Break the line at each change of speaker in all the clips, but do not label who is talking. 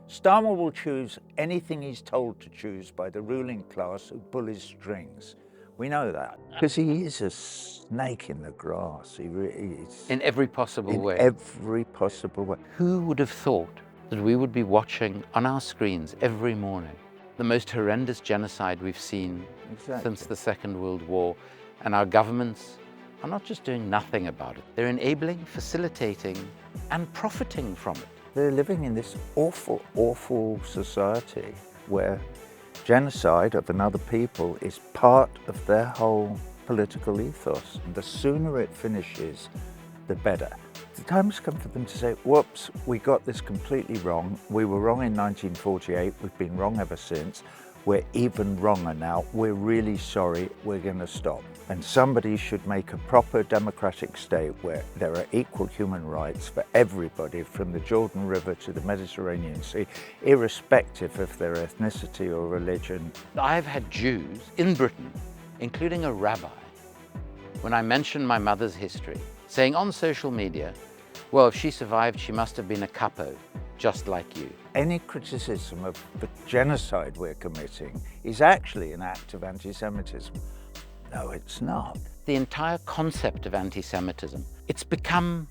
Starmer will choose anything he's told to choose by the ruling class who pull his strings. We know that. Because he is a snake in the grass. He really is.
In every possible way.
In every possible way.
Who would have thought that we would be watching on our screens every morning the most horrendous genocide we've seen since the Second World War, and our governments are not just doing nothing about it, they're enabling, facilitating, and profiting from it.
They're living in this awful, awful society where genocide of another people is part of their whole political ethos. And the sooner it finishes, the better. The time has come for them to say, whoops, we got this completely wrong. We were wrong in 1948, we've been wrong ever since. We're even wronger now. We're really sorry, we're going to stop. And somebody should make a proper democratic state where there are equal human rights for everybody from the Jordan River to the Mediterranean Sea, irrespective of their ethnicity or religion.
I've had Jews in Britain, including a rabbi, when I mentioned my mother's history, saying on social media, well, if she survived, she must have been a capo, just like you.
Any criticism of the genocide we're committing is actually an act of anti-Semitism. No, it's not.
The entire concept of anti-Semitism, it's become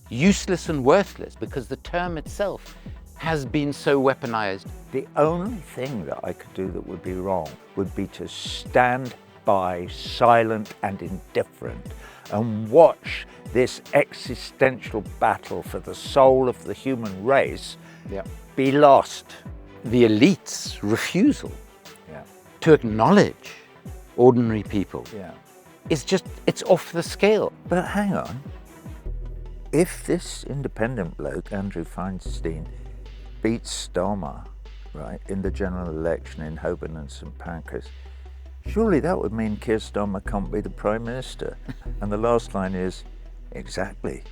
useless and worthless because the term itself has been so weaponized.
The only thing that I could do that would be wrong would be to stand by, silent and indifferent, and watch this existential battle for the soul of the human race be lost.
The elite's refusal to acknowledge ordinary people it's off the scale.
But hang on, if this independent bloke, Andrew Feinstein, beats Starmer, right, in the general election in Holborn and St Pancras, surely that would mean Keir Starmer can't be the Prime Minister. And the last line is, exactly.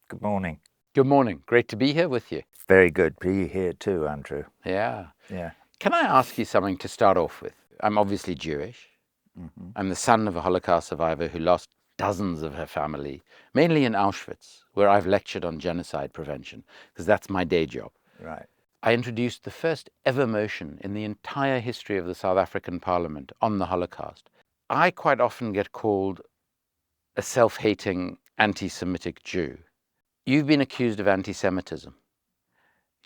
Good morning.
Good morning. Great to be here with you.
Very good. Be here too, Andrew.
Yeah.
Yeah.
Can I ask you something to start off with? I'm obviously Jewish. Mm-hmm. I'm the son of a Holocaust survivor who lost dozens of her family, mainly in Auschwitz, where I've lectured on genocide prevention, because that's my day job.
Right.
I introduced the first ever motion in the entire history of the South African Parliament on the Holocaust. I quite often get called a self-hating, anti-Semitic Jew. You've been accused of anti-Semitism.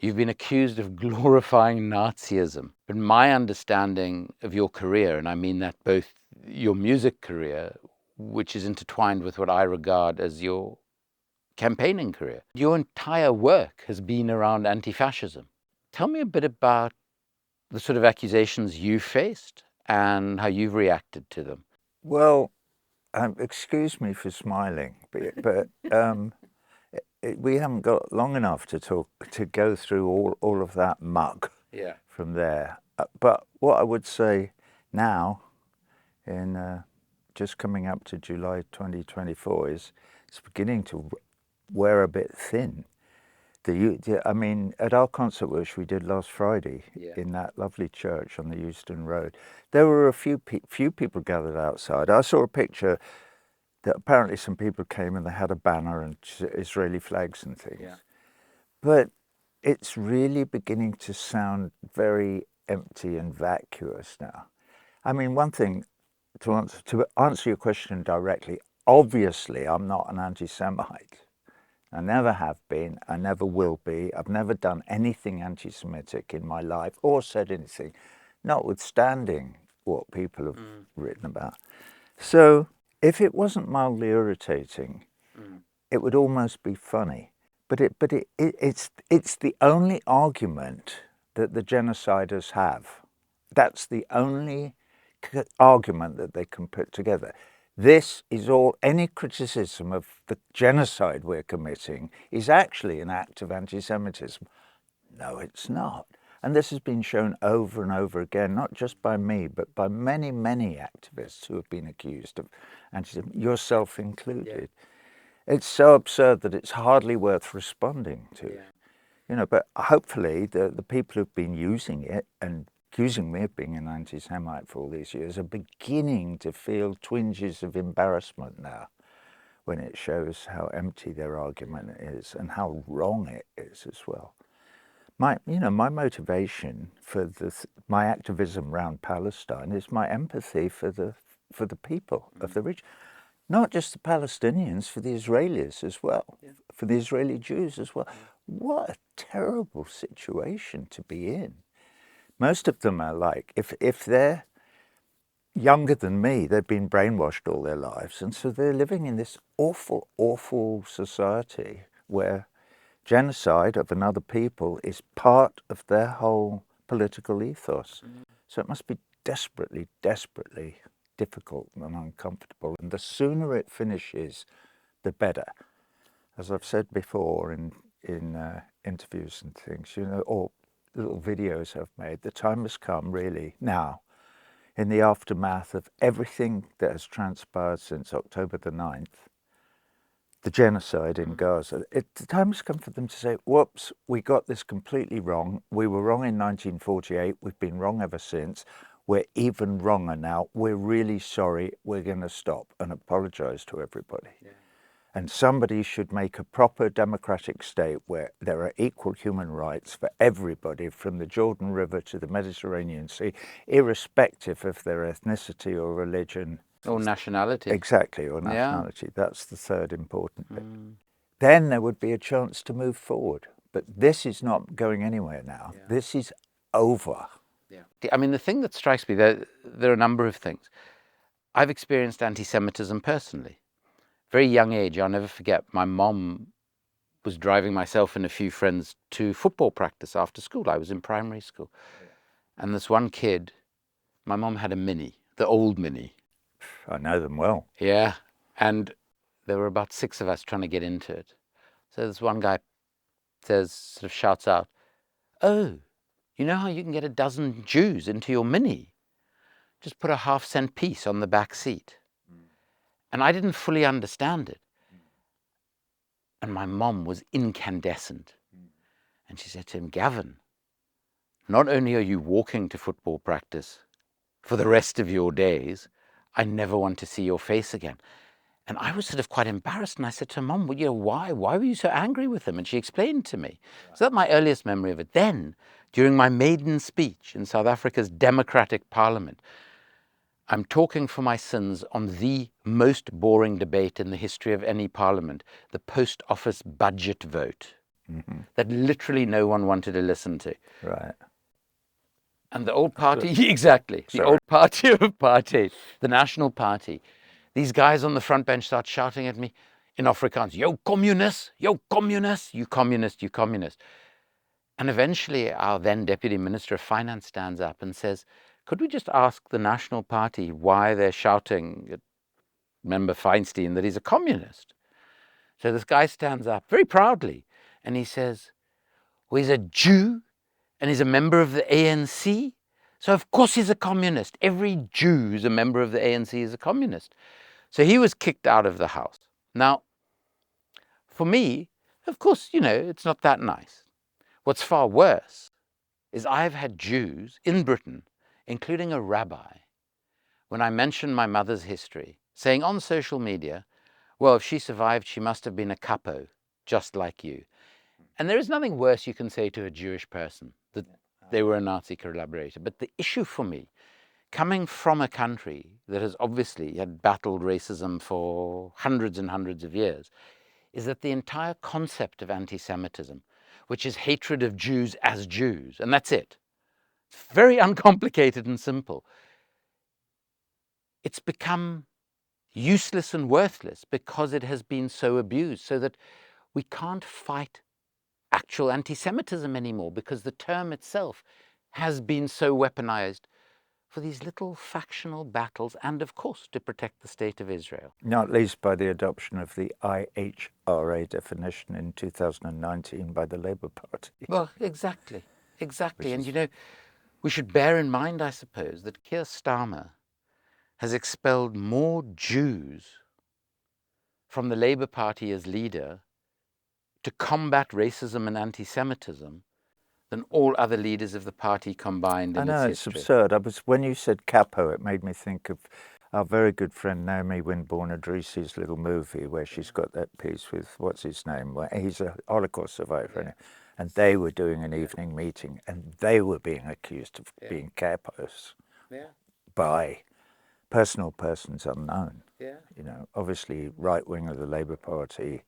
You've been accused of glorifying Nazism. But my understanding of your career, and I mean that both your music career, which is intertwined with what I regard as your campaigning career, your entire work has been around anti-fascism. Tell me a bit about the sort of accusations you faced and how you've reacted to them.
Well, excuse me for smiling, but we haven't got long enough to go through all of that muck from there. But what I would say now, in just coming up to July 2024, is it's beginning to wear a bit thin. I mean, at our concert which we did last Friday in that lovely church on the Euston Road, there were a few people gathered outside. I saw a picture that apparently some people came and they had a banner and Israeli flags and things. Yeah. But it's really beginning to sound very empty and vacuous now. I mean, one thing, to answer your question directly, obviously I'm not an anti-Semite. I never have been, I never will be. I've never done anything anti-Semitic in my life or said anything, notwithstanding what people have written about. So if it wasn't mildly irritating, it would almost be funny. But it's the only argument that the genociders have. That's the only argument that they can put together. This is all, any criticism of the genocide we're committing is actually an act of anti-Semitism. No, it's not. And this has been shown over and over again, not just by me, but by many, many activists who have been accused of anti-Semitism, yourself included. Yeah. It's so absurd that it's hardly worth responding to. Yeah. You know, but hopefully the people who've been using it and accusing me of being an anti-Semite for all these years are beginning to feel twinges of embarrassment now when it shows how empty their argument is and how wrong it is as well. My motivation for my activism around Palestine is my empathy for the people of the region, not just the Palestinians, for the Israelis as well, for the Israeli Jews as well. What a terrible situation to be in. Most of them are like, if they're younger than me, they've been brainwashed all their lives, and so they're living in this awful, awful society where genocide of another people is part of their whole political ethos. So it must be desperately, desperately difficult and uncomfortable. And the sooner it finishes, the better. As I've said before in interviews and things, or little videos I've made, the time has come really now, in the aftermath of everything that has transpired since October the 9th, the genocide in Gaza, the time has come for them to say, whoops, we got this completely wrong. We were wrong in 1948. We've been wrong ever since. We're even wronger now. We're really sorry. We're going to stop and apologize to everybody. Yeah. And somebody should make a proper democratic state where there are equal human rights for everybody from the Jordan River to the Mediterranean Sea, irrespective of their ethnicity or religion.
Or nationality.
Exactly, or nationality. Yeah. That's the third important bit. Then there would be a chance to move forward. But this is not going anywhere now. Yeah. This is over.
Yeah. I mean, the thing that strikes me, there are a number of things. I've experienced anti-Semitism personally. Very young age, I'll never forget, my mom was driving myself and a few friends to football practice after school. I was in primary school. Yeah. And this one kid, my mom had a Mini, the old Mini.
I know them well.
Yeah. And there were about 6 of us trying to get into it. So this one guy sort of shouts out, "Oh, you know how you can get a dozen Jews into your Mini? Just put a 50-cent piece on the back seat." And I didn't fully understand it. And my mom was incandescent. And she said to him, "Gavin, not only are you walking to football practice for the rest of your days, I never want to see your face again." And I was sort of quite embarrassed. And I said to her, "Mom, why were you so angry with him?" And she explained to me. So that's my earliest memory of it. Then, during my maiden speech in South Africa's democratic parliament, I'm talking for my sins on the most boring debate in the history of any parliament, the post office budget vote, that literally no one wanted to listen to.
Right.
And the old party, exactly, the old party of apartheid, the National Party, these guys on the front bench start shouting at me in Afrikaans, "Yo communist, yo communist, you communist, you communist." And eventually our then Deputy Minister of Finance stands up and says, "Could we just ask the National Party why they're shouting at Member Feinstein that he's a communist?" So this guy stands up very proudly and he says, "Well, he's a Jew and he's a member of the ANC, so of course he's a communist. Every Jew who's a member of the ANC is a communist." So he was kicked out of the house. Now, for me, of course, it's not that nice. What's far worse is I've had Jews in Britain, including a rabbi, when I mentioned my mother's history, saying on social media, "Well, if she survived, she must have been a capo, just like you." And there is nothing worse you can say to a Jewish person, that they were a Nazi collaborator. But the issue for me, coming from a country that has obviously had battled racism for hundreds and hundreds of years, is that the entire concept of anti-Semitism, which is hatred of Jews as Jews, and that's it. It's very uncomplicated and simple. It's become useless and worthless because it has been so abused, so that we can't fight actual anti-Semitism anymore because the term itself has been so weaponized for these little factional battles and, of course, to protect the State of Israel.
Not least by the adoption of the IHRA definition in 2019 by the Labour Party.
Well, exactly. And, we should bear in mind, I suppose, that Keir Starmer has expelled more Jews from the Labour Party as leader to combat racism and anti-Semitism than all other leaders of the party combined in its history.
It's absurd. When you said capo, it made me think of our very good friend Naomi Winborn-Idrissi's little movie where she's got that piece with, what's his name? Well, he's a Holocaust survivor, and they were doing an evening meeting, and they were being accused of being capos by persons unknown. You know, obviously right wing of the Labour Party,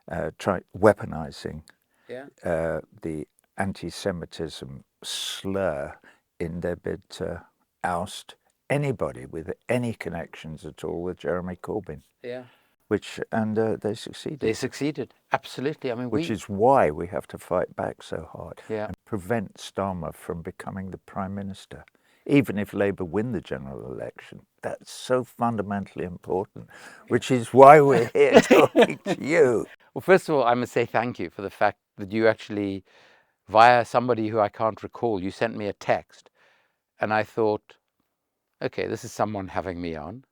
weaponizing the anti-Semitism slur in their bid to oust anybody with any connections at all with Jeremy Corbyn. And they succeeded.
They succeeded, absolutely. I mean,
which is why we have to fight back so hard and prevent Starmer from becoming the Prime Minister. Even if Labour win the general election, that's so fundamentally important, which is why we're here talking to you.
Well, first of all, I must say thank you for the fact that you actually, via somebody who I can't recall, you sent me a text, and I thought, okay, this is someone having me on.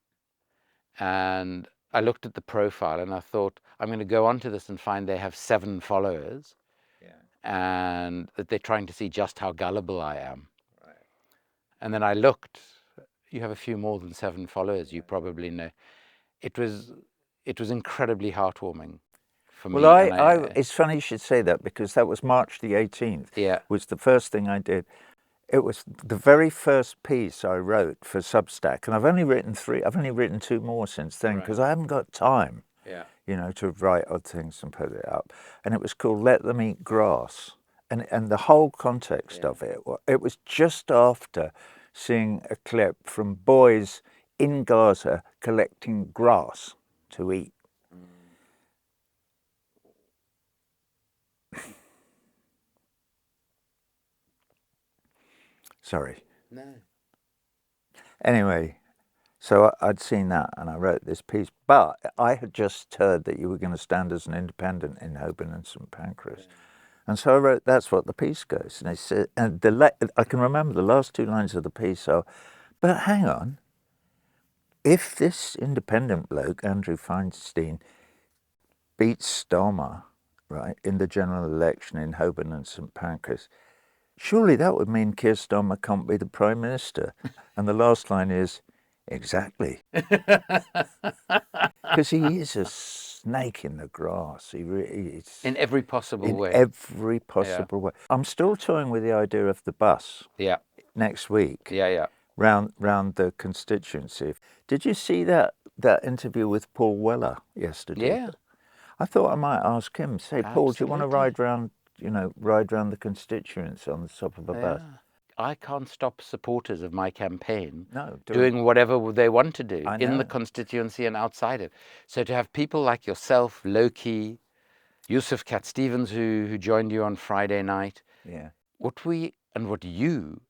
And I looked at the profile and I thought, I'm going to go onto this and find they have 7 followers, and that they're trying to see just how gullible I am. And then I looked, you have a few more than 7 followers, you probably know. It was incredibly heartwarming for me.
Well, it's funny you should say that, because that was March the 18th, was the first thing I did. It was the very first piece I wrote for Substack, and I've only written 3. I've only written 2 more since then, because I haven't got time, you know, to write odd things and put it up. And it was called "Let Them Eat Grass," and the whole context of it was just after seeing a clip from boys in Gaza collecting grass to eat. Sorry.
No.
Anyway, so I'd seen that and I wrote this piece, but I had just heard that you were going to stand as an independent in Holborn and St Pancras. And so I wrote, that's what the piece goes. And I said, and I can remember the last 2 lines of the piece are, but hang on, if this independent bloke, Andrew Feinstein, beats Starmer, right, in the general election in Holborn and St Pancras, surely that would mean Keir Starmer can't be the Prime Minister. And the last line is, exactly. Because he is a snake in the grass. He really is.
In every possible way.
In every possible way. I'm still toying with the idea of the bus next week. Round the constituency. Did you see that interview with Paul Weller yesterday?
Yeah.
I thought I might ask him, say, Paul, do you want to ride round the constituents on the top of a bus?
I can't stop supporters of my campaign
doing
whatever they want to do in the constituency and outside it. So to have people like yourself, Loki, Yusuf Cat Stevens, who joined you on Friday night, what you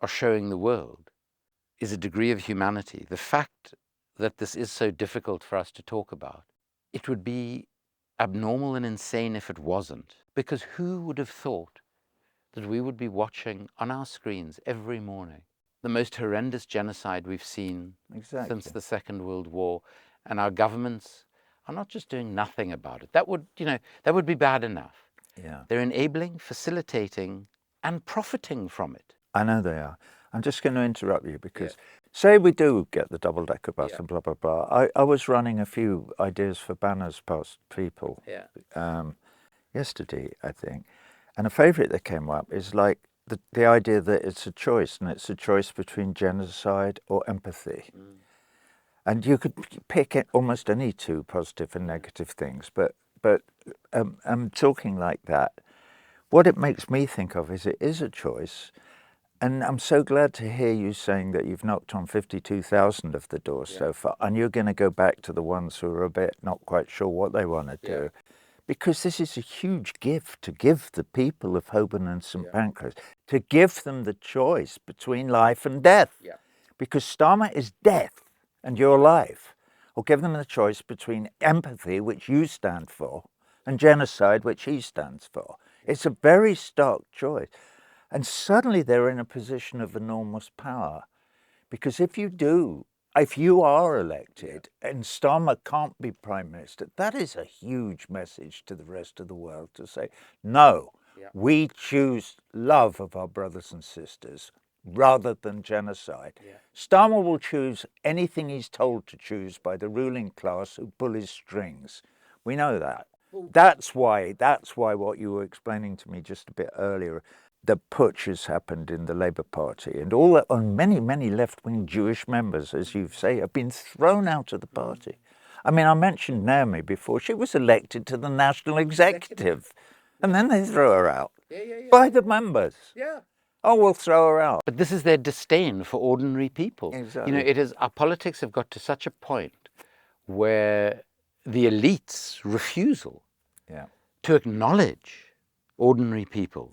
are showing the world is a degree of humanity. The fact that this is so difficult for us to talk about, it would be abnormal and insane if it wasn't. Because who would have thought that we would be watching on our screens every morning the most horrendous genocide we've seen since the Second World War, and our governments are not just doing nothing about it. That would be bad enough. They're enabling, facilitating, and profiting from it.
I know they are. I'm just going to interrupt you because say we do get the double-decker bus and blah, blah, blah. I was running a few ideas for banners past people yesterday, I think. And a favourite that came up is like the idea that it's a choice, and it's a choice between genocide or empathy. And you could pick almost any 2 positive and negative things, but I'm talking like that. What it makes me think of is it is a choice. And I'm so glad to hear you saying that you've knocked on 52,000 of the doors so far, and you're going to go back to the ones who are a bit not quite sure what they want to do. Because this is a huge gift to give the people of Holborn and St Pancras, to give them the choice between life and death. Because Starmer is death and your life. Or give them the choice between empathy, which you stand for, and genocide, which he stands for. It's a very stark choice. And suddenly they're in a position of enormous power. Because if you are elected and Starmer can't be Prime Minister, that is a huge message to the rest of the world to say, no, we choose love of our brothers and sisters. rather than genocide. Yeah. Starmer will choose anything he's told to choose by the ruling class who pull his strings. We know that. That's why what you were explaining to me just a bit earlier, the putsch has happened in the Labour Party, and all that, and many left-wing Jewish members, as you say, have been thrown out of the party. I mean, I mentioned Naomi before. She was elected to the National Executive, and then they threw her out by the members. Yeah. Oh, we'll throw her out.
But this is their disdain for ordinary people.
Exactly.
You know, it is, our politics have got to such a point where the elite's refusal to acknowledge ordinary people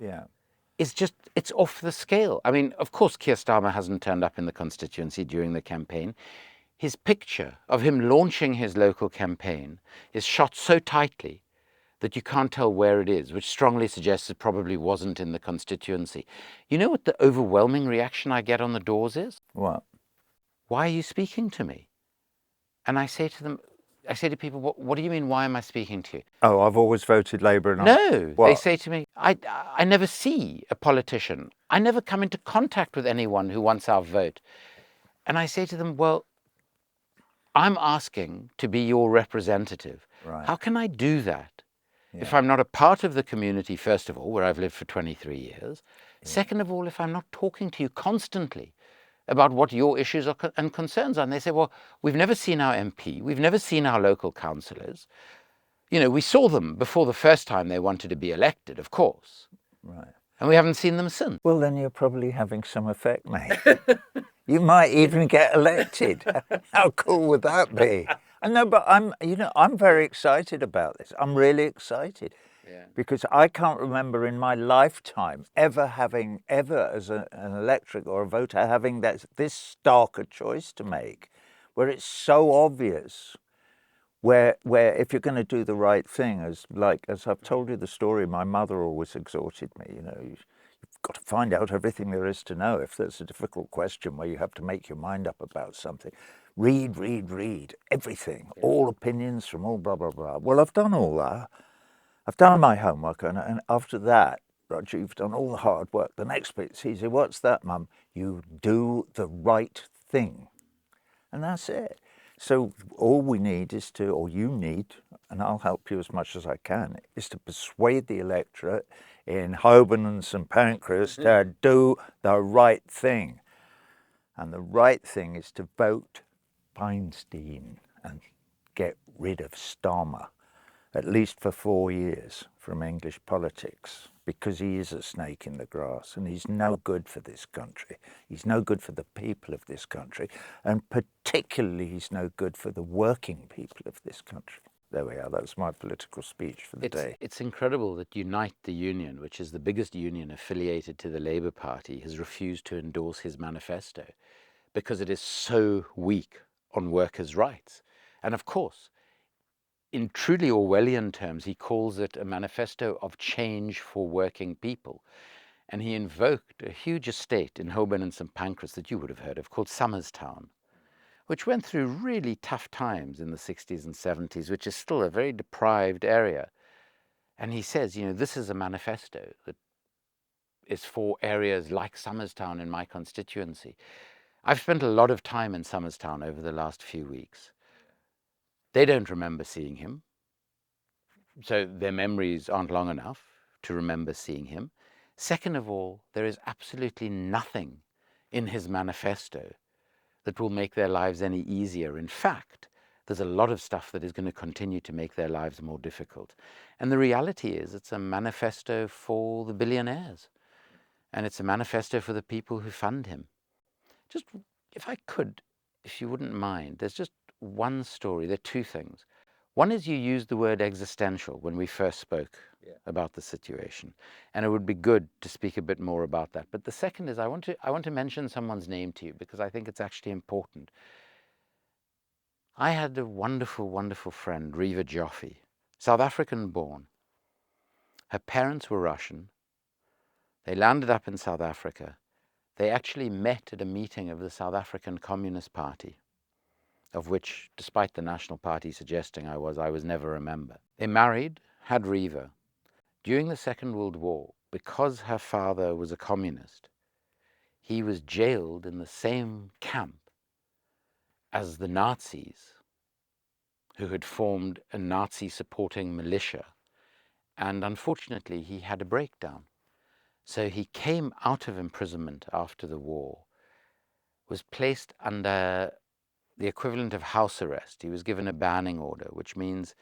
is just, it's off the scale. I mean, of course, Keir Starmer hasn't turned up in the constituency during the campaign. His picture of him launching his local campaign is shot so tightly that you can't tell where it is, which strongly suggests it probably wasn't in the constituency. You know what the overwhelming reaction I get on the doors is?
What?
Why are you speaking to me? And I say to them, I say to people, what do you mean, why am I speaking to you?
Oh, I've always voted Labour. And
no, they say to me, I never see a politician. I never come into contact with anyone who wants our vote. And I say to them, well, I'm asking to be your representative. Right. How can I do that if I'm not a part of the community, first of all, where I've lived for 23 years? Second of all, if I'm not talking to you constantly about what your issues are and concerns are. And they say, well, we've never seen our MP. We've never seen our local councillors. You know, we saw them before the first time they wanted to be elected, of course. Right. And we haven't seen them since.
Well, then you're probably having some effect, mate. You might even get elected. How cool would that be? I know, but I'm very excited about this. I'm really excited. Yeah. Because I can't remember in my lifetime ever as an electorate or a voter having this stark a choice to make, where it's so obvious, where if you're going to do the right thing, as I've told you the story, my mother always exhorted me, you've got to find out everything there is to know. If there's a difficult question where you have to make your mind up about something, read everything, all opinions from all blah, blah, blah. Well, I've done all that. I've done my homework, and after that, Roger, you've done all the hard work. The next bit's easy. What's that, Mum? You do the right thing. And that's it. So all we need is to, or you need, and I'll help you as much as I can, is to persuade the electorate in Holborn and St Pancras to do the right thing. And the right thing is to vote Feinstein and get rid of Starmer, at least for 4 years, from English politics, because he is a snake in the grass and he's no good for this country. He's no good for the people of this country, and particularly he's no good for the working people of this country. There we are, that's my political speech for the day.
It's incredible that Unite the Union, which is the biggest union affiliated to the Labour Party, has refused to endorse his manifesto because it is so weak on workers' rights. And of course, in truly Orwellian terms, he calls it a manifesto of change for working people. And he invoked a huge estate in Holborn and St Pancras that you would have heard of, called Somerstown, which went through really tough times in the 60s and 70s, which is still a very deprived area. And he says, this is a manifesto that is for areas like Somerstown in my constituency. I've spent a lot of time in Somerstown over the last few weeks. They don't remember seeing him, so their memories aren't long enough to remember seeing him. Second of all, there is absolutely nothing in his manifesto that will make their lives any easier. In fact, there's a lot of stuff that is going to continue to make their lives more difficult. And the reality is it's a manifesto for the billionaires, and it's a manifesto for the people who fund him. Just, if I could, if you wouldn't mind, there's just one story. There are two things. One is you used the word existential when we first spoke about the situation, and it would be good to speak a bit more about that. But the second is I want to mention someone's name to you because I think it's actually important. I had a wonderful, wonderful friend, Riva Joffe, South African born. Her parents were Russian. They landed up in South Africa. They actually met at a meeting of the South African Communist Party, of which, despite the National Party suggesting I was never a member. They married, had Riva. During the Second World War, because her father was a communist, he was jailed in the same camp as the Nazis, who had formed a Nazi-supporting militia. And unfortunately, he had a breakdown. So he came out of imprisonment after the war, was placed under the equivalent of house arrest. He was given a banning order, which means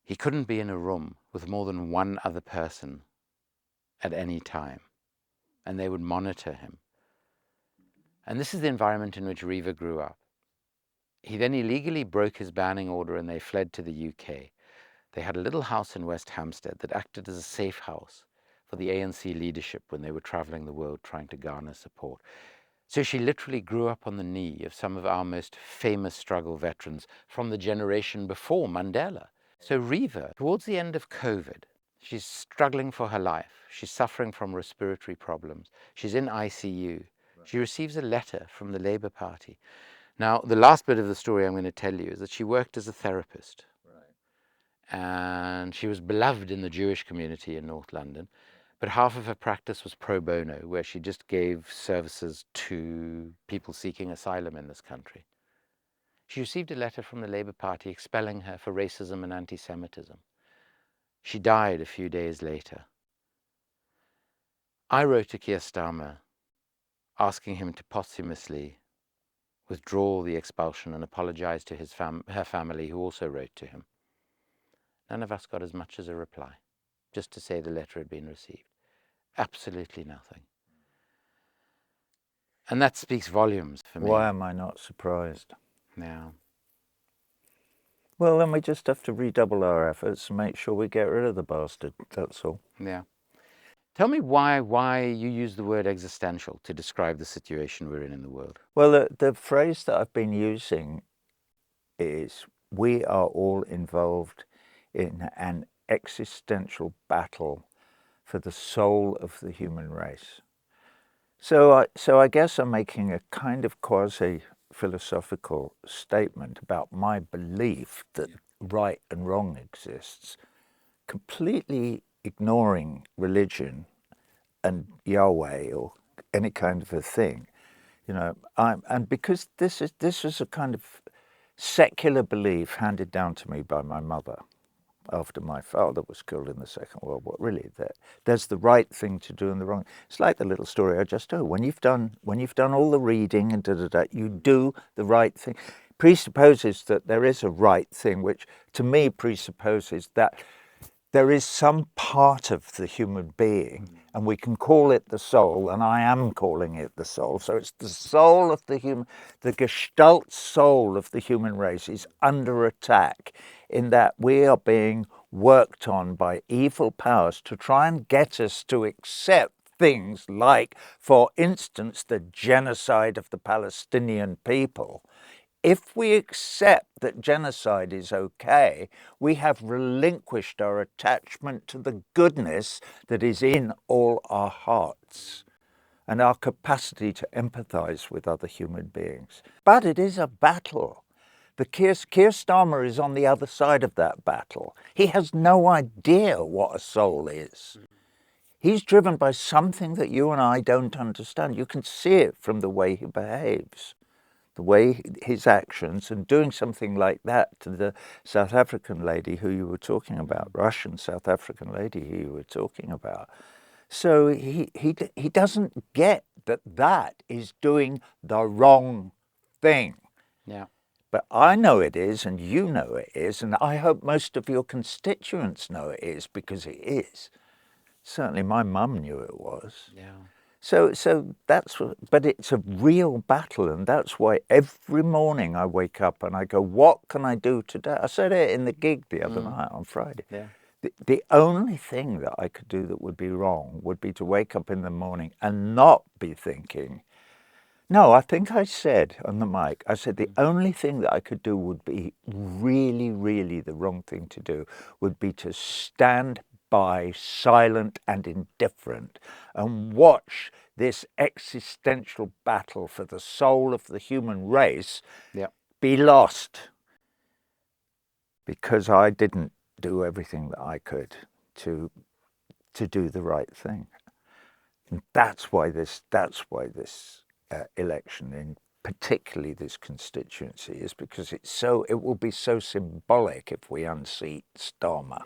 he couldn't be in a room with more than one other person at any time, and they would monitor him. And this is the environment in which Riva grew up. He then illegally broke his banning order and they fled to the UK. They had a little house in West Hampstead that acted as a safe house for the ANC leadership when they were traveling the world trying to garner support. So she literally grew up on the knee of some of our most famous struggle veterans from the generation before Mandela. So Riva, towards the end of COVID, she's struggling for her life. She's suffering from respiratory problems. She's in ICU. She receives a letter from the Labour Party. Now, the last bit of the story I'm going to tell you is that she worked as a therapist. And she was beloved in the Jewish community in North London. But half of her practice was pro bono, where she just gave services to people seeking asylum in this country. She received a letter from the Labour Party expelling her for racism and anti-Semitism. She died a few days later. I wrote to Keir Starmer asking him to posthumously withdraw the expulsion and apologize to her family, who also wrote to him. None of us got as much as a reply, just to say the letter had been received. Absolutely nothing. And that speaks volumes for me.
Why am I not surprised?
Now,
well, then we just have to redouble our efforts and make sure we get rid of the bastard, that's all.
Yeah. Tell me why you use the word existential to describe the situation we're in the world.
Well, the phrase that I've been using is, we are all involved in an existential battle for the soul of the human race. So I guess I'm making a kind of quasi-philosophical statement about my belief that right and wrong exists, completely ignoring religion and Yahweh or any kind of a thing. You know, and because this is a kind of secular belief handed down to me by my mother after my father was killed in the Second World War. Really, there's the right thing to do and the wrong. It's like the little story I just told. When you've done all the reading and you do the right thing. Presupposes that there is a right thing, which to me presupposes that there is some part of the human being, and we can call it the soul, and I am calling it the soul. So it's the soul of the Gestalt soul of the human race is under attack, in that we are being worked on by evil powers to try and get us to accept things like, for instance, the genocide of the Palestinian people. If we accept that genocide is okay, we have relinquished our attachment to the goodness that is in all our hearts and our capacity to empathize with other human beings. But it is a battle. Keir Starmer is on the other side of that battle. He has no idea what a soul is. He's driven by something that you and I don't understand. You can see it from the way he behaves, the way his actions, and doing something like that to the South African lady who you were talking about, Russian South African lady who you were talking about. So he doesn't get that is doing the wrong thing.
Yeah.
But I know it is, and you know it is, and I hope most of your constituents know it is, because it is. Certainly my mum knew it was.
Yeah.
So that's what, but it's a real battle, and that's why every morning I wake up and I go, what can I do today? I said it in the gig the other night on Friday.
Yeah.
The only thing that I could do that would be wrong would be to wake up in the morning and not be thinking. No, I think I said on the mic, I said the only thing that I could do would be really, really the wrong thing to do would be to stand by, silent and indifferent, and watch this existential battle for the soul of the human race be lost, because I didn't do everything that I could to do the right thing. And that's why this election, in particularly this constituency, is because it will be so symbolic if we unseat Starmer.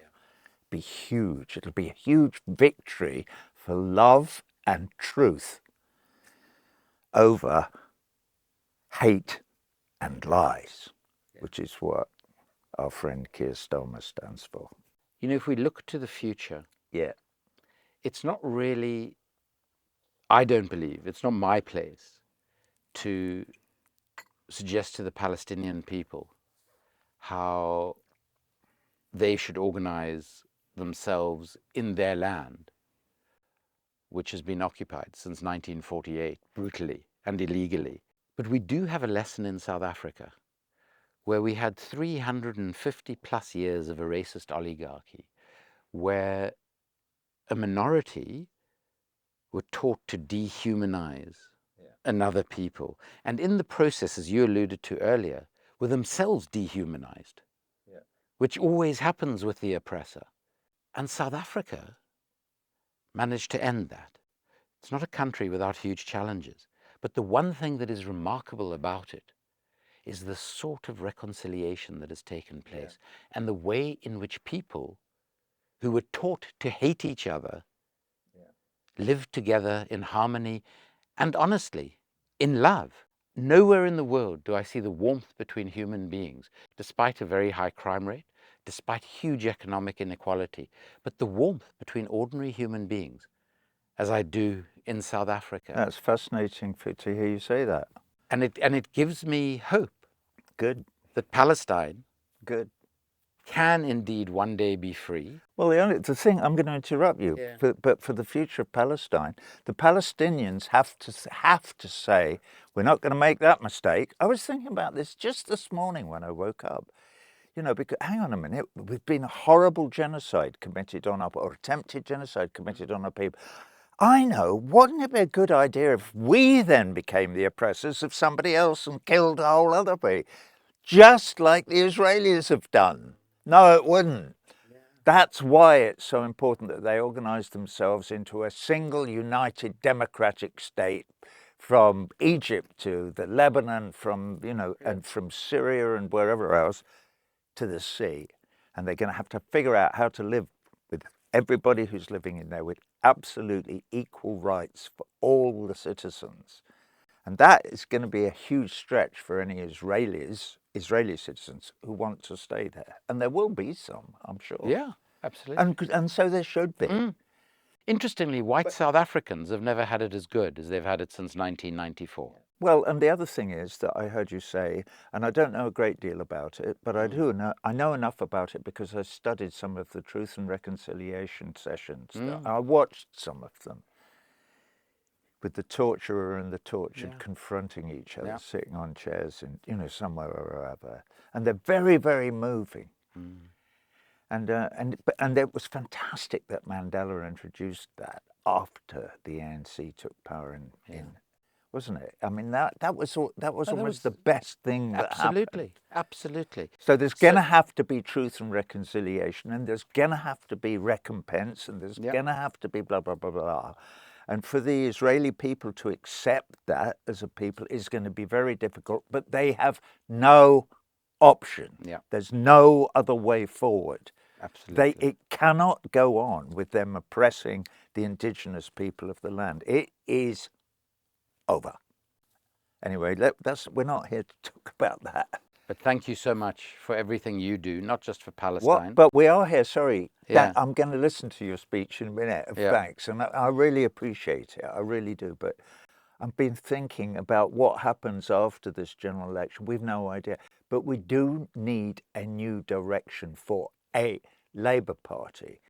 Be huge. It'll be a huge victory for love and truth over hate and lies, which is what our friend Keir Starmer stands for.
You know, if we look to the future, it's not really, I don't believe, it's not my place to suggest to the Palestinian people how they should organize themselves in their land, which has been occupied since 1948, brutally and illegally. But we do have a lesson in South Africa, where we had 350 plus years of a racist oligarchy, where a minority were taught to dehumanize another people. And in the process, as you alluded to earlier, were themselves dehumanized, which always happens with the oppressor. And South Africa managed to end that. It's not a country without huge challenges. But the one thing that is remarkable about it is the sort of reconciliation that has taken place and the way in which people who were taught to hate each other live together in harmony and honestly, in love. Nowhere in the world do I see the warmth between human beings, despite a very high crime rate, despite huge economic inequality, but the warmth between ordinary human beings, as I do in South Africa.
That's fascinating to hear you say that.
And it gives me hope.
Good.
That Palestine
Good.
Can indeed one day be free.
Well, the thing, I'm going to interrupt you, but for the future of Palestine, the Palestinians have to say, we're not going to make that mistake. I was thinking about this just this morning when I woke up. You know, because, hang on a minute, we've been a horrible genocide committed on or attempted genocide committed on our people. I know, wouldn't it be a good idea if we then became the oppressors of somebody else and killed a whole other people, just like the Israelis have done? No, it wouldn't. Yeah. That's why it's so important that they organize themselves into a single, united, democratic state, from Egypt to the Lebanon, from, and from Syria and wherever else, to the sea. And they're going to have to figure out how to live with everybody who's living in there with absolutely equal rights for all the citizens. And that is going to be a huge stretch for any Israeli citizens who want to stay there. And there will be some, I'm sure.
Yeah, absolutely.
And so there should be.
Interestingly, white South Africans have never had it as good as they've had it since 1994.
Well, and the other thing is that I heard you say, and I don't know a great deal about it, but I know enough about it because I studied some of the Truth and Reconciliation sessions. I watched some of them, with the torturer and the tortured confronting each other, sitting on chairs in, somewhere or other. And they're very, very moving. And it was fantastic that Mandela introduced that after the ANC took power in wasn't it? I mean, that was almost the best thing that happened.
Absolutely.
So there's going to have to be truth and reconciliation, and there's going to have to be recompense, and there's going to have to be blah, blah, blah, blah. And for the Israeli people to accept that as a people is going to be very difficult, but they have no option.
Yeah.
There's no other way forward.
Absolutely.
It cannot go on with them oppressing the indigenous people of the land. It is over. Anyway, we're not here to talk about that.
But thank you so much for everything you do, not just for Palestine.
But we are here, sorry. I'm going to listen to your speech in a minute of thanks, and I really appreciate it. I really do. But I've been thinking about what happens after this general election. We've no idea. But we do need a new direction for a Labour Party.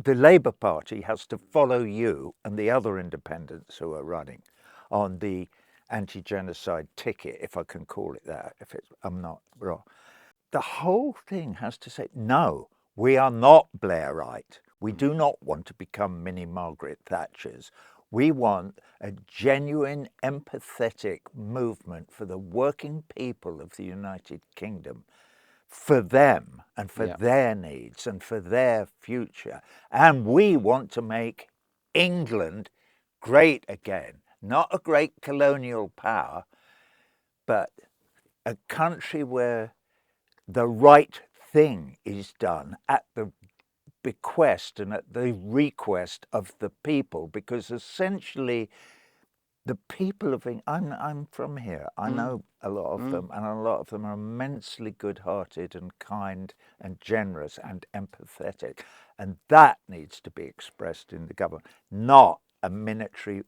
The Labour Party has to follow you and the other independents who are running on the anti-genocide ticket, if I can call it that, I'm not wrong. The whole thing has to say, no, we are not Blairite. We do not want to become mini Margaret Thatchers. We want a genuine, empathetic movement for the working people of the United Kingdom, for them and for their needs and for their future. And we want to make England great again, not a great colonial power, but a country where the right thing is done at the bequest and at the request of the people, because essentially the people of England, I'm from here, I know a lot of them, and a lot of them are immensely good-hearted and kind and generous and empathetic, and that needs to be expressed in the government, not a miniature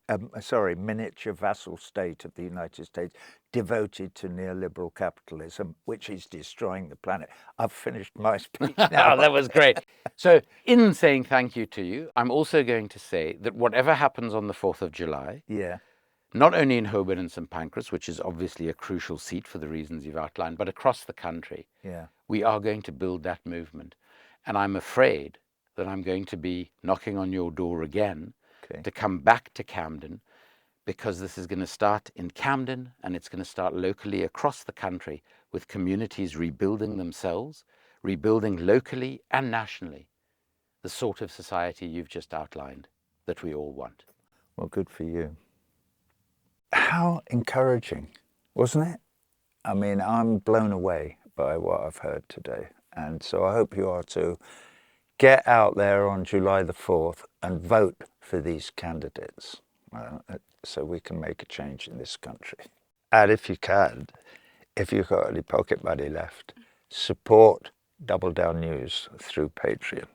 vassal state of the United States devoted to neoliberal capitalism, which is destroying the planet. I've finished my speech now.
That was great. So in saying thank you to you, I'm also going to say that whatever happens on the 4th of July,
Yeah.
not only in Holborn and St Pancras, which is obviously a crucial seat for the reasons you've outlined, but across the country, we are going to build that movement. And I'm afraid that I'm going to be knocking on your door again to come back to Camden, because this is going to start in Camden and it's going to start locally across the country, with communities rebuilding themselves, rebuilding locally and nationally the sort of society you've just outlined that we all want.
Well, good for you. How encouraging, wasn't it? I mean, I'm blown away by what I've heard today. And so I hope you are too. Get out there on July the 4th and vote for these candidates so we can make a change in this country. And if you can, if you've got any pocket money left, support Double Down News through Patreon.